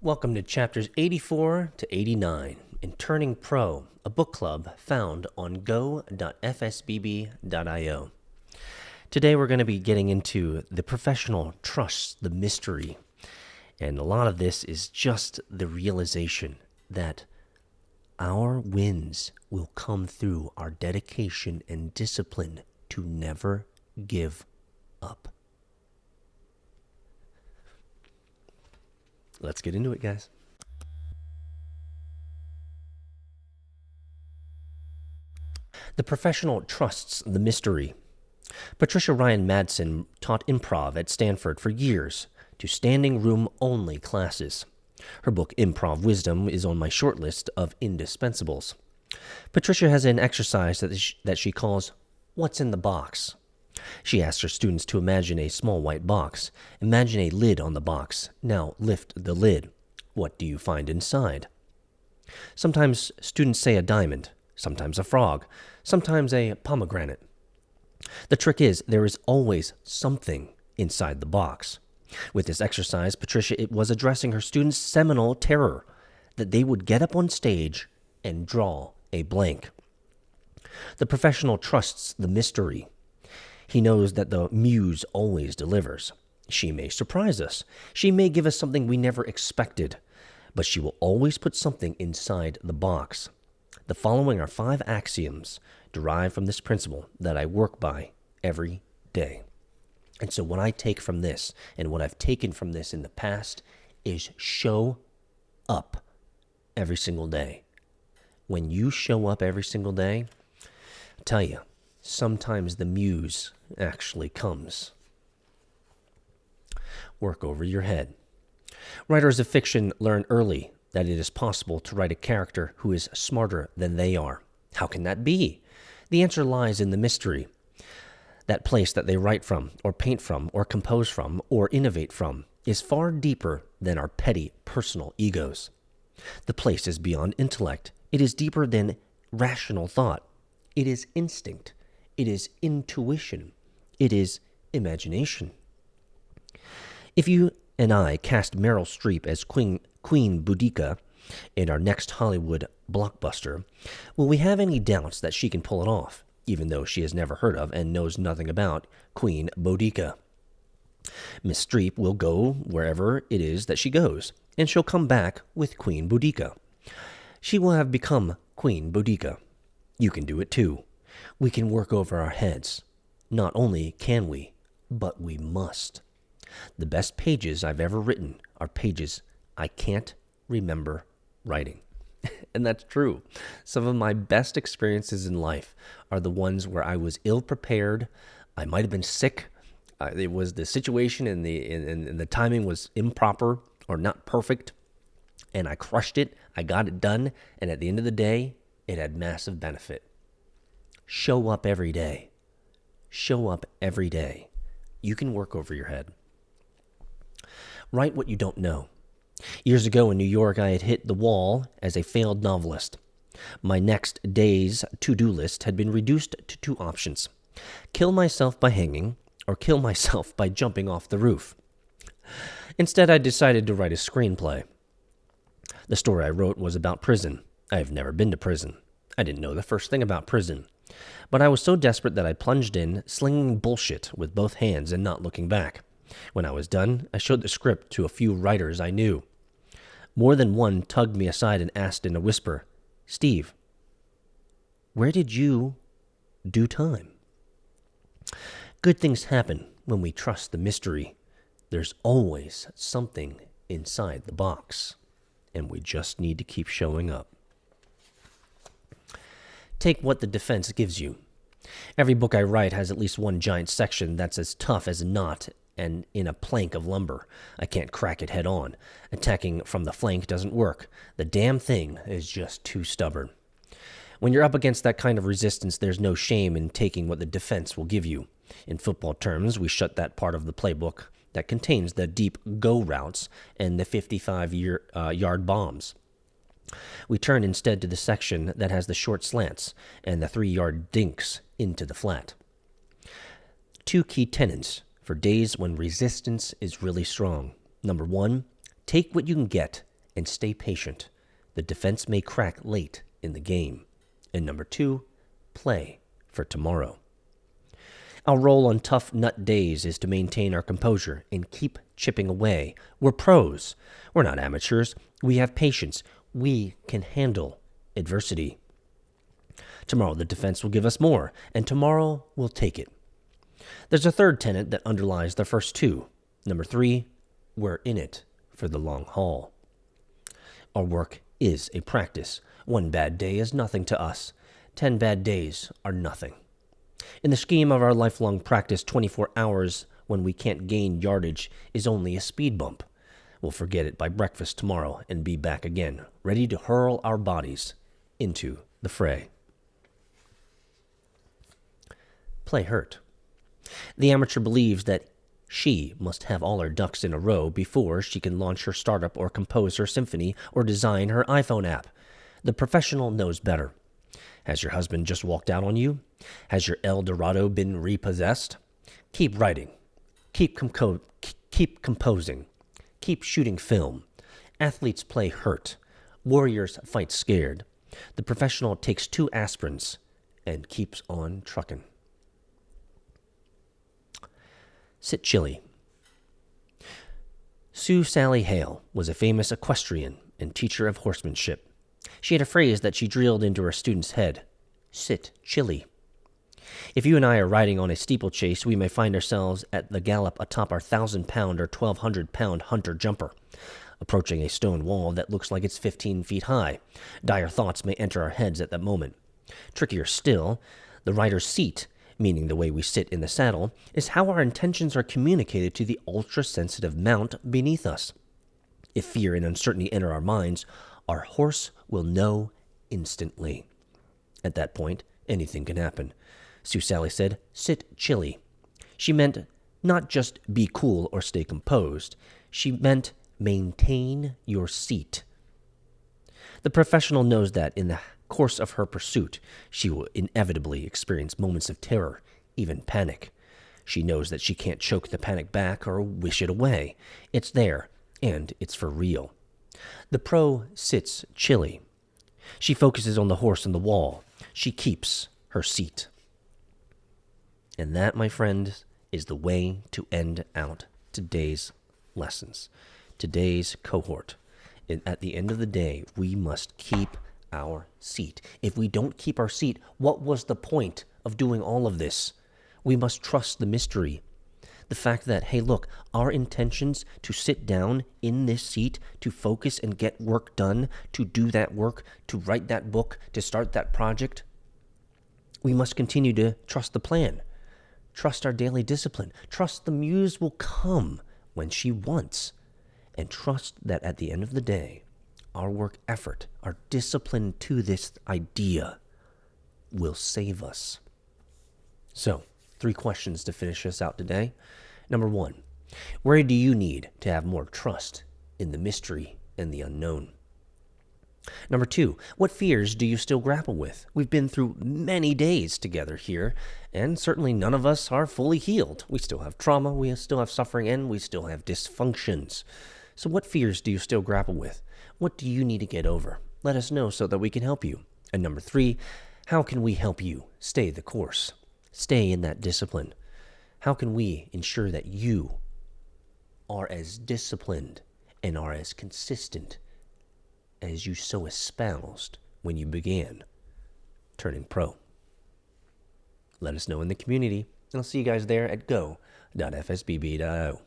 Welcome to chapters 84 to 89 in Turning Pro, a book club found on go.fsbb.io. Today we're going to be getting into the professional trust, the mystery. And a lot of this is just the realization that our wins will come through our dedication and discipline to never give up. Let's get into it, guys. The professional trusts the mystery. Patricia Ryan Madsen taught improv at Stanford for years to standing room only classes. Her book, Improv Wisdom, is on my short list of indispensables. Patricia has an exercise that she calls What's in the Box? She asks her students to imagine a small white box. Imagine a lid on the box. Now lift the lid. What do you find inside? Sometimes students say a diamond, sometimes a frog, sometimes a pomegranate. The trick is there is always something inside the box. With this exercise, Patricia was addressing her students' seminal terror that they would get up on stage and draw a blank. The professional trusts the mystery. He knows that the muse always delivers. She may surprise us. She may give us something we never expected, but she will always put something inside the box. The following are 5 axioms derived from this principle that I work by every day. And so what I take from this, and what I've taken from this in the past, is show up every single day. When you show up every single day, I tell you, sometimes the muse actually comes. Work over your head. Writers of fiction learn early that it is possible to write a character who is smarter than they are. How can that be? The answer lies in the mystery. That place that they write from, or paint from, or compose from, or innovate from is far deeper than our petty personal egos. The place is beyond intellect. It is deeper than rational thought. It is instinct. It is intuition. It is imagination. If you and I cast Meryl Streep as Queen Boudica in our next Hollywood blockbuster, will we have any doubts that she can pull it off, even though she has never heard of and knows nothing about Queen Boudica? Miss Streep will go wherever it is that she goes, and she'll come back with Queen Boudica. She will have become Queen Boudica. You can do it too. We can work over our heads. Not only can we, but we must. The best pages I've ever written are pages I can't remember writing. And that's true. Some of my best experiences in life are the ones where I was ill-prepared. I might have been sick. It was the situation and the timing was improper or not perfect. And I crushed it. I got it done. And at the end of the day, it had massive benefit. Show up every day. Show up every day. You can work over your head. Write what you don't know. Years ago in New York, I had hit the wall as a failed novelist. My next day's to-do list had been reduced to 2 options: kill myself by hanging or kill myself by jumping off the roof. Instead, I decided to write a screenplay. The story I wrote was about prison. I have never been to prison. I didn't know the first thing about prison. But I was so desperate that I plunged in, slinging bullshit with both hands and not looking back. When I was done, I showed the script to a few writers I knew. More than one tugged me aside and asked in a whisper, "Steve, where did you do time?" Good things happen when we trust the mystery. There's always something inside the box, and we just need to keep showing up. Take what the defense gives you. Every book I write has at least one giant section that's as tough as a knot and in a plank of lumber. I can't crack it head on. Attacking from the flank doesn't work. The damn thing is just too stubborn. When you're up against that kind of resistance, there's no shame in taking what the defense will give you. In football terms, we shut that part of the playbook that contains the deep go routes and the 55-yard bombs. We turn instead to the section that has the short slants and the 3-yard dinks into the flat. 2 key tenets for days when resistance is really strong. Number 1, take what you can get and stay patient. The defense may crack late in the game. And number 2, play for tomorrow. Our role on tough nut days is to maintain our composure and keep chipping away. We're pros. We're not amateurs. We have patience. We can handle adversity. Tomorrow the defense will give us more, and tomorrow we'll take it. There's a third tenet that underlies the first 2. Number 3, we're in it for the long haul. Our work is a practice. 1 bad day is nothing to us. 10 bad days are nothing. In the scheme of our lifelong practice, 24 hours when we can't gain yardage is only a speed bump. We'll forget it by breakfast tomorrow and be back again, ready to hurl our bodies into the fray. Play hurt. The amateur believes that she must have all her ducks in a row before she can launch her startup or compose her symphony or design her iPhone app. The professional knows better. Has your husband just walked out on you? Has your El Dorado been repossessed? Keep writing. Keep composing. Keep shooting film. Athletes play hurt. Warriors fight scared. The professional takes 2 aspirins and keeps on trucking. Sit chilly. Sue Sally Hale was a famous equestrian and teacher of horsemanship. She had a phrase that she drilled into her students' head: sit chilly. If you and I are riding on a steeplechase, we may find ourselves at the gallop atop our 1,000-pound or 1,200-pound hunter jumper, approaching a stone wall that looks like it's 15 feet high. Dire thoughts may enter our heads at that moment. Trickier still, the rider's seat, meaning the way we sit in the saddle, is how our intentions are communicated to the ultra-sensitive mount beneath us. If fear and uncertainty enter our minds, our horse will know instantly. At that point, anything can happen. Sue Sally said, sit chilly. She meant not just be cool or stay composed. She meant maintain your seat. The professional knows that in the course of her pursuit, she will inevitably experience moments of terror, even panic. She knows that she can't choke the panic back or wish it away. It's there, and it's for real. The pro sits chilly. She focuses on the horse and the wall. She keeps her seat. And that, my friend, is the way to end out today's lessons, today's cohort. And at the end of the day, we must keep our seat. If we don't keep our seat, what was the point of doing all of this? We must trust the mystery. The fact that, hey, look, our intentions to sit down in this seat, to focus and get work done, to do that work, to write that book, to start that project, we must continue to trust the plan. Trust our daily discipline. Trust the muse will come when she wants. And trust that at the end of the day, our work effort, our discipline to this idea will save us. So, 3 questions to finish us out today. Number 1, where do you need to have more trust in the mystery and the unknown? Number 2, what fears do you still grapple with? We've been through many days together here, and certainly none of us are fully healed. We still have trauma, we still have suffering, and we still have dysfunctions. So what fears do you still grapple with? What do you need to get over? Let us know so that we can help you. And number 3, how can we help you stay the course? Stay in that discipline. How can we ensure that you are as disciplined and are as consistent as you so espoused when you began turning pro? Let us know in the community, and I'll see you guys there at go.fsbb.io.